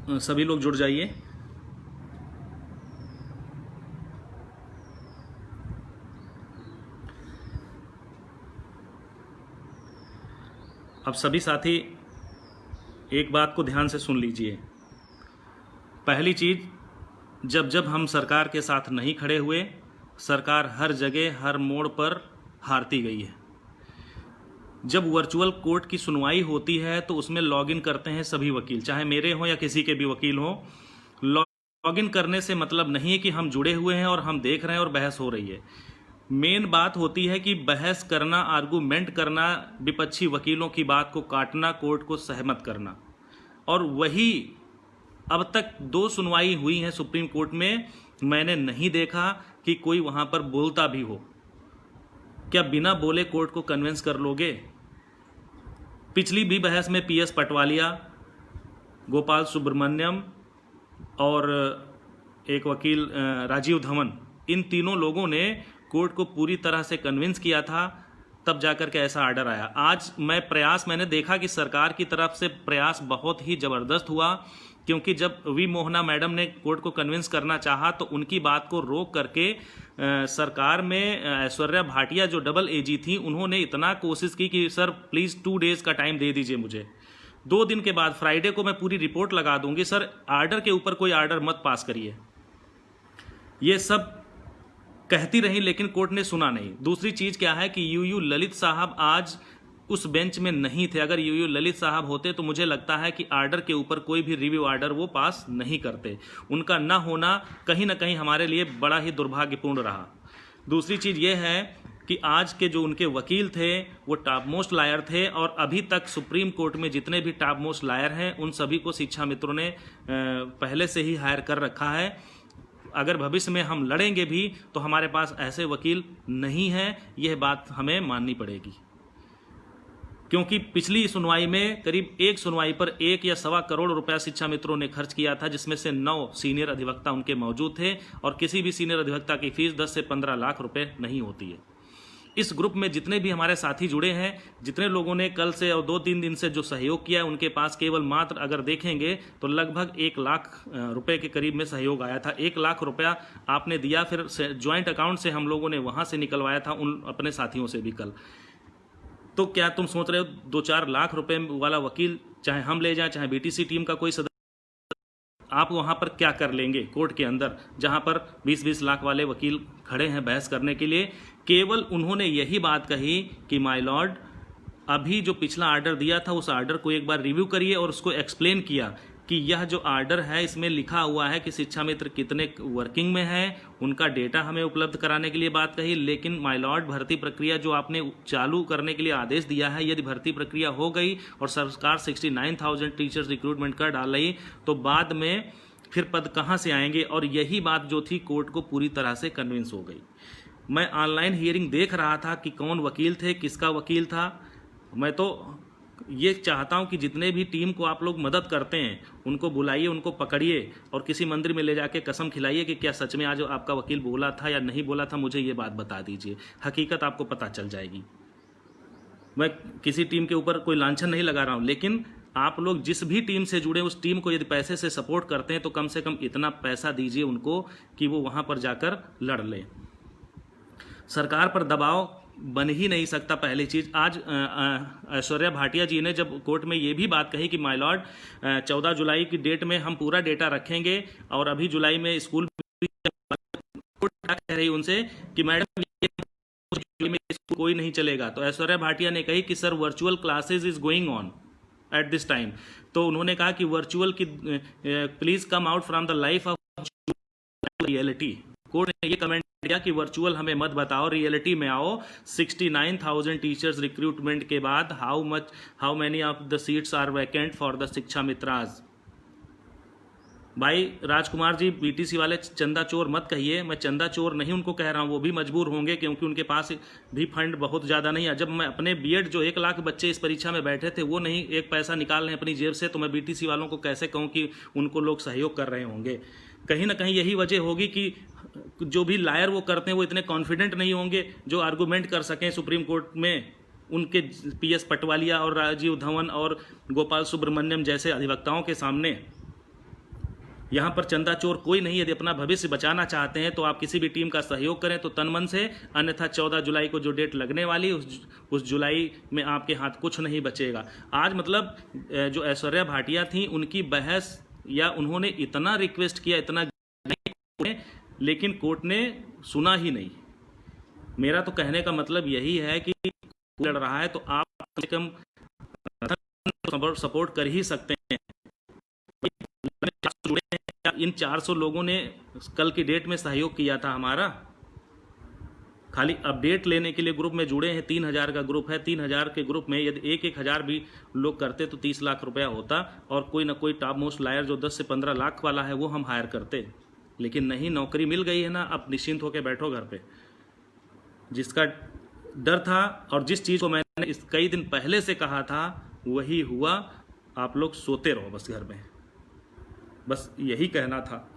सभी लोग जुड़ जाइए। अब सभी साथी एक बात को ध्यान से सुन लीजिए। पहली चीज़, जब जब हम सरकार के साथ नहीं खड़े हुए, सरकार हर जगह हर मोड़ पर हारती गई है। जब वर्चुअल कोर्ट की सुनवाई होती है तो उसमें लॉगिन करते हैं सभी वकील, चाहे मेरे हों या किसी के भी वकील हों। लॉगिन करने से मतलब नहीं है कि हम जुड़े हुए हैं और हम देख रहे हैं और बहस हो रही है। मेन बात होती है कि बहस करना, आर्गूमेंट करना, विपक्षी वकीलों की बात को काटना, कोर्ट को सहमत करना। और वही अब तक 2 सुनवाई हुई हैं सुप्रीम कोर्ट में, मैंने नहीं देखा कि कोई वहाँ पर बोलता भी हो। क्या बिना बोले कोर्ट को कन्विंस कर लोगे? पिछली भी बहस में पीएस पटवालिया, गोपाल सुब्रमण्यम और एक वकील राजीव धवन, इन तीनों लोगों ने कोर्ट को पूरी तरह से कन्विंस किया था, तब जाकर के ऐसा आर्डर आया। आज मैंने देखा कि सरकार की तरफ से प्रयास बहुत ही ज़बरदस्त हुआ, क्योंकि जब वी मोहना मैडम ने कोर्ट को कन्विंस करना चाहा तो उनकी बात को रोक करके सरकार में ऐश्वर्या भाटिया जो डबल एजी थी, उन्होंने इतना कोशिश की कि सर प्लीज़ 2 डेज़ का टाइम दे दीजिए मुझे। 2 दिन के बाद फ्राइडे को मैं पूरी रिपोर्ट लगा दूंगी, सर आर्डर के ऊपर कोई आर्डर मत पास करिए। ये सब कहती रही लेकिन कोर्ट ने सुना नहीं। दूसरी चीज़ क्या है कि यूयू ललित साहब आज उस बेंच में नहीं थे। अगर यूयू ललित साहब होते तो मुझे लगता है कि आर्डर के ऊपर कोई भी रिव्यू आर्डर वो पास नहीं करते। उनका ना होना कहीं ना कहीं हमारे लिए बड़ा ही दुर्भाग्यपूर्ण रहा। दूसरी चीज़ ये है कि आज के जो उनके वकील थे वो टॉप मोस्ट लायर थे, और अभी तक सुप्रीम कोर्ट में जितने भी टॉप मोस्ट लायर हैं उन सभी को शिक्षा मित्रों ने पहले से ही हायर कर रखा है। अगर भविष्य में हम लड़ेंगे भी तो हमारे पास ऐसे वकील नहीं हैं, यह बात हमें माननी पड़ेगी। क्योंकि पिछली सुनवाई में करीब एक सुनवाई पर 1 या सवा करोड़ रुपया शिक्षा मित्रों ने खर्च किया था, जिसमें से 9 सीनियर अधिवक्ता उनके मौजूद थे, और किसी भी सीनियर अधिवक्ता की फीस 10 से 15 लाख रुपए नहीं होती है। इस ग्रुप में जितने भी हमारे साथी जुड़े हैं, जितने लोगों ने कल से और 2-3 दिन से जो सहयोग किया है, उनके पास केवल मात्र अगर देखेंगे तो लगभग 1 लाख रुपए के करीब में सहयोग आया था। 1 लाख रुपया आपने दिया, फिर ज्वाइंट अकाउंट से हम लोगों ने वहाँ से निकलवाया था उन अपने साथियों से भी कल। तो क्या तुम सोच रहे हो 2-4 लाख रुपए वाला वकील चाहे हम ले जाएं, चाहे बीटीसी टीम का कोई सदस्य, आप वहाँ पर क्या कर लेंगे कोर्ट के अंदर, जहाँ पर 20-20 लाख वाले वकील खड़े हैं बहस करने के लिए? केवल उन्होंने यही बात कही कि माय लॉर्ड, अभी जो पिछला आर्डर दिया था उस आर्डर को एक बार रिव्यू करिए, और उसको एक्सप्लेन किया कि यह जो आर्डर है इसमें लिखा हुआ है कि शिक्षा मित्र कितने वर्किंग में हैं, उनका डेटा हमें उपलब्ध कराने के लिए बात कही। लेकिन माय लॉर्ड, भर्ती प्रक्रिया जो आपने चालू करने के लिए आदेश दिया है, यदि भर्ती प्रक्रिया हो गई और सरकार 69,000 टीचर्स रिक्रूटमेंट कर डाल रही, तो बाद में फिर पद कहाँ से आएंगे? और यही बात जो थी कोर्ट को पूरी तरह से कन्विंस हो गई। मैं ऑनलाइन हियरिंग देख रहा था कि कौन वकील थे, किसका वकील था। मैं तो ये चाहता हूं कि जितने भी टीम को आप लोग मदद करते हैं उनको बुलाइए, उनको पकड़िए और किसी मंदिर में ले जाके कसम खिलाइए कि क्या सच में आज आपका वकील बोला था या नहीं बोला था, मुझे ये बात बता दीजिए। हकीकत आपको पता चल जाएगी। मैं किसी टीम के ऊपर कोई लांछन नहीं लगा रहा हूं, लेकिन आप लोग जिस भी टीम से जुड़े उस टीम को यदि पैसे से सपोर्ट करते हैं तो कम से कम इतना पैसा दीजिए उनको कि वो वहाँ पर जाकर लड़ लें। सरकार पर दबाव बन ही नहीं सकता। पहली चीज़, आज ऐश्वर्या भाटिया जी ने जब कोर्ट में ये भी बात कही कि माय लॉर्ड 14 जुलाई की डेट में हम पूरा डेटा रखेंगे, और अभी जुलाई में स्कूल कह रही उनसे कि मैडम ये में स्कूल कोई नहीं चलेगा, तो ऐश्वर्या भाटिया ने कही कि sir virtual classes is going on at this time. तो उन्होंने कहा कि वर्चुअल की please come out from the life of reality. Court ने ये कमेंट किया कि वर्चुअल हमें मत बताओ, रियलिटी में आओ। 69,000 टीचर्स रिक्रूटमेंट के बाद how many of the seats are vacant for the Shiksha Mitras. भाई राजकुमार जी, बीटीसी वाले चंदा चोर मत कहिए। मैं चंदा चोर नहीं उनको कह रहा हूँ, वो भी मजबूर होंगे क्योंकि उनके पास भी फंड बहुत ज़्यादा नहीं है। जब मैं अपने बीएड जो 1 लाख बच्चे इस परीक्षा में बैठे थे वो नहीं एक पैसा निकाल रहे हैं अपनी जेब से, तो मैं बीटीसी वालों को कैसे कहूँ कि उनको लोग सहयोग कर रहे होंगे? कहीं ना कहीं यही वजह होगी कि जो भी लायर वो करते हैं वो इतने कॉन्फिडेंट नहीं होंगे जो आर्गूमेंट कर सकें सुप्रीम कोर्ट में उनके पीएस पटवालिया और राजीव धवन और गोपाल सुब्रमण्यम जैसे अधिवक्ताओं के सामने। यहाँ पर चंदा चोर कोई नहीं। यदि अपना भविष्य बचाना चाहते हैं तो आप किसी भी टीम का सहयोग करें तो तन मन से, अन्यथा 14 जुलाई को जो डेट लगने वाली उस जुलाई में आपके हाथ कुछ नहीं बचेगा। आज मतलब जो ऐश्वर्या भाटिया थी उनकी बहस या उन्होंने इतना रिक्वेस्ट किया, इतना, लेकिन कोर्ट ने सुना ही नहीं। मेरा तो कहने का मतलब यही है कि लड़ रहा है तो आप कम से कम सपोर्ट कर ही सकते हैं। इन 400 लोगों ने कल की डेट में सहयोग किया था हमारा, खाली अपडेट लेने के लिए ग्रुप में जुड़े हैं। 3000 का ग्रुप है, 3000 के ग्रुप में यदि 1,000 भी लोग करते तो 30 लाख रुपया होता, और कोई ना कोई टॉप मोस्ट लायर जो 10 से 15 लाख वाला है वो हम हायर करते। लेकिन नहीं, नौकरी मिल गई है ना, अब निश्चिंत होकर बैठो घर पे। जिसका डर था और जिस चीज़ को मैंने इस कई दिन पहले से कहा था वही हुआ। आप लोग सोते रहो बस घर में, बस यही कहना था।